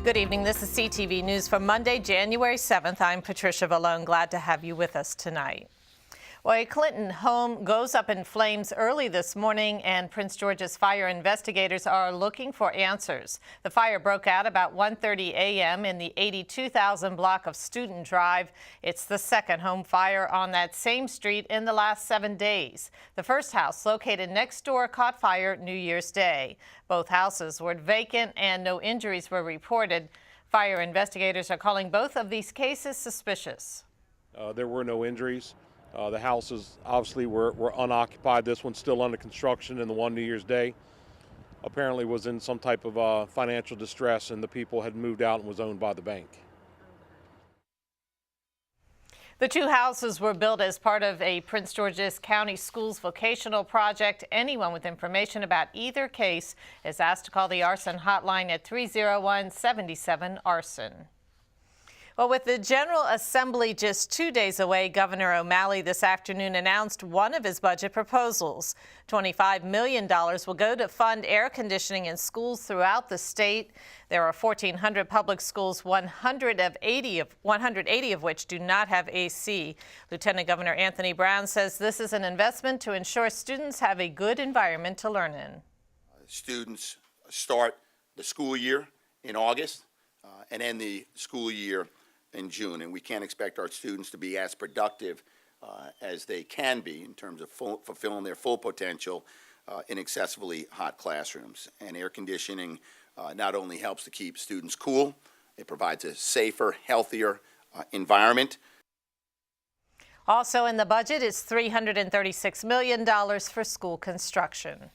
Good evening. This is CTV News for Monday, January 7th. I'm Patricia Vallone. Glad to have you with us tonight. Well, a Clinton home goes up in flames early this morning, and Prince George's fire investigators are looking for answers. The fire broke out about 1:30 a.m. in the 82,000 block of Student Drive. It's the second home fire on that same street in the last 7 days. The first house, located next door, caught fire New Year's Day. Both houses were vacant and no injuries were reported. Fire investigators are calling both of these cases suspicious. There were no injuries. The houses obviously were unoccupied. This one's still under construction, and the one New Year's Day apparently was in some type of financial distress, and the people had moved out and was owned by the bank. The two houses were built as part of a Prince George's County Schools vocational project. Anyone with information about either case is asked to call the arson hotline at 301-77-ARSON. Well, with the General Assembly just 2 days away, Governor O'Malley this afternoon announced one of his budget proposals. $25 million will go to fund air conditioning in schools throughout the state. There are 1,400 public schools, 180 of which do not have AC. Lieutenant Governor Anthony Brown says this is an investment to ensure students have a good environment to learn in. Students start the school year in August and end the school year in June, and we can't expect our students to be as productive as they can be in terms of fulfilling their full potential in excessively hot classrooms. And air conditioning not only helps to keep students cool, it provides a safer, healthier environment. Also in the budget is $336 million for school construction.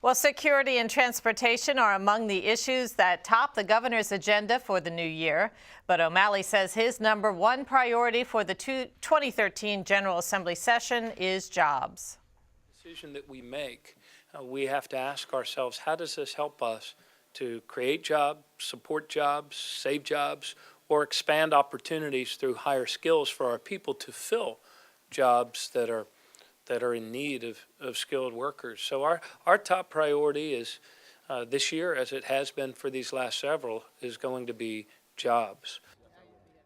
Well, security and transportation are among the issues that top the governor's agenda for the new year. But O'Malley says his number one priority for the 2013 General Assembly session is jobs. The decision that we make, we have to ask ourselves, how does this help us to create jobs, support jobs, save jobs, or expand opportunities through higher skills for our people to fill jobs that are in need of skilled workers. So our top priority is this year, as it has been for these last several, is going to be jobs.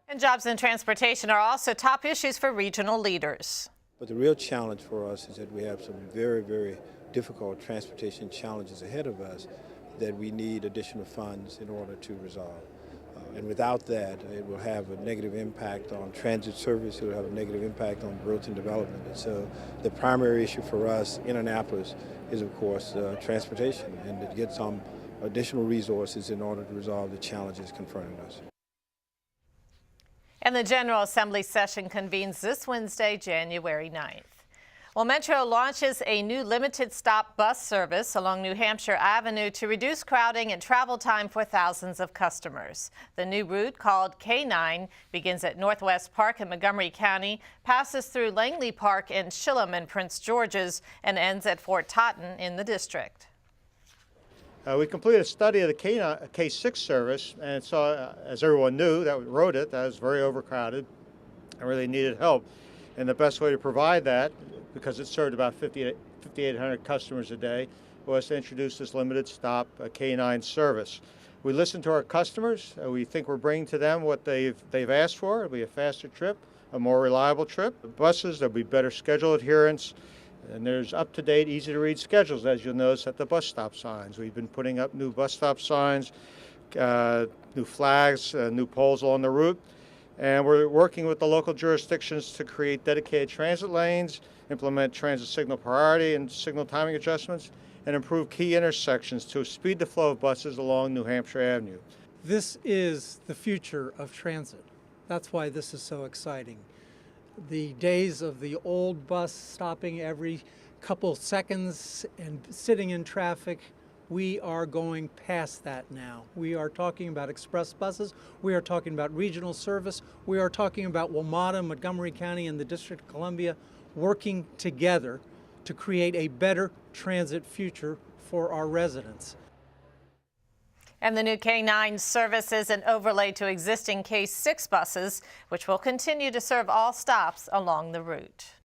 And jobs and transportation are also top issues for regional leaders. But the real challenge for us is that we have some very, very difficult transportation challenges ahead of us that we need additional funds in order to resolve. And without that, it will have a negative impact on transit service, it will have a negative impact on growth and development. And so the primary issue for us in Annapolis is, of course, transportation, and to get some additional resources in order to resolve the challenges confronting us. And the General Assembly session convenes this Wednesday, January 9th. Well, Metro launches a new limited-stop bus service along New Hampshire Avenue to reduce crowding and travel time for thousands of customers. The new route, called K9, begins at Northwest Park in Montgomery County, passes through Langley Park in Shillham and Prince George's, and ends at Fort Totten in the district. We completed a study of the K6 service, and saw, as everyone knew that rode it, that was very overcrowded and really needed help. And the best way to provide that, because it served about 5,800 customers a day, was to introduce this limited stop K9 service. We listened to our customers. We think we're bringing to them what they've asked for. It'll be a faster trip, a more reliable trip. The buses, there'll be better schedule adherence, and there's up-to-date, easy-to-read schedules, as you'll notice at the bus stop signs. We've been putting up new bus stop signs, new flags, new poles along the route. And we're working with the local jurisdictions to create dedicated transit lanes, implement transit signal priority and signal timing adjustments, and improve key intersections to speed the flow of buses along New Hampshire Avenue. This is the future of transit. That's why this is so exciting. The days of the old bus stopping every couple seconds and sitting in traffic, we are going past that now. We are talking about express buses. We are talking about regional service. We are talking about WMATA, Montgomery County, and the District of Columbia working together to create a better transit future for our residents. And the new K9 service is an overlay to existing K6 buses, which will continue to serve all stops along the route.